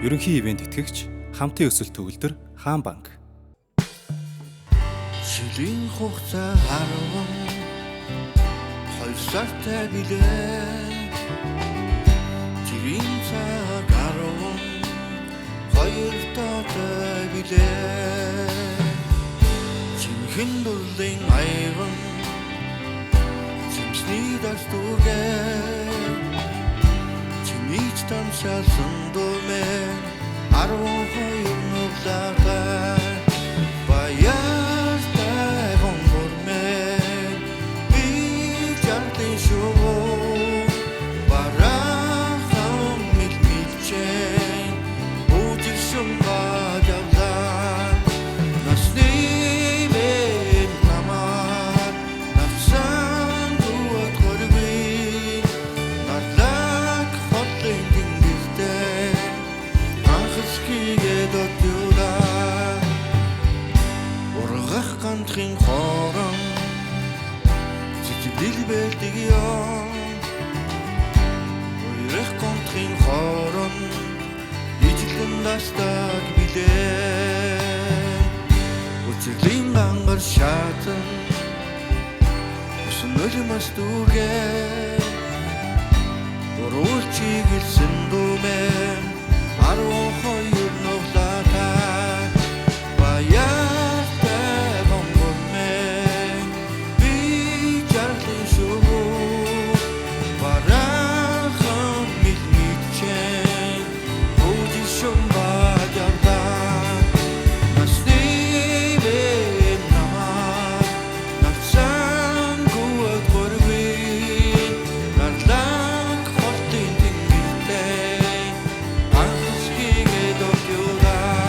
Ерөнхий ивент итгэгч, хамтын өсөлт төгөлдөр Хаан банк. Жилийн хугацаа 2 сартай билээ. Жирийн цаг 2 тоотой билээ. Жинхэнэ дурлын аяган зэмсний дарс дүүгээ. Чимийч тамшаасан дүүмээ 12 нуглаатай баяртай гонгормээ би жартын шуу барахан мэлмэлчэн үжигшэн бадавлаа насны мен намар навсан дуот горгүй нарлак хотлын дингэртэй анхскигээ дотюраа ургах ганцхан хорон зэжиглэлбэлдэг ёо ургах ганцхан хорон ижлэн дастаг билээ үчиглэн гангар шатан усан өлмөс дүүгээ уруулчиг илсэн дүүмээ 12 нуглаатай баяртай гонгормээ би жартын шуу барахан мэлмэлчэн үжигшэн бадавлаа насны мен намар навсан дуот горгүй нарлак хотлын дингэртэй анхскигээ дотюраа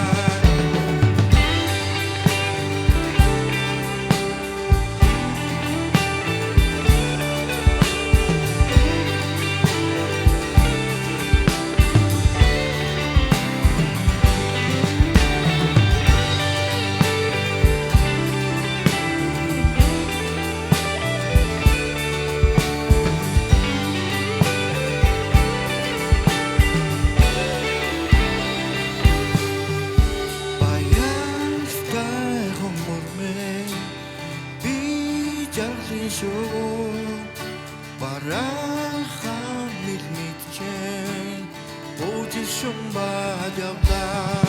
баяртай гонгормээ би жарлын шуу барахан мэлмэлчэн үжигшэн бадавлаа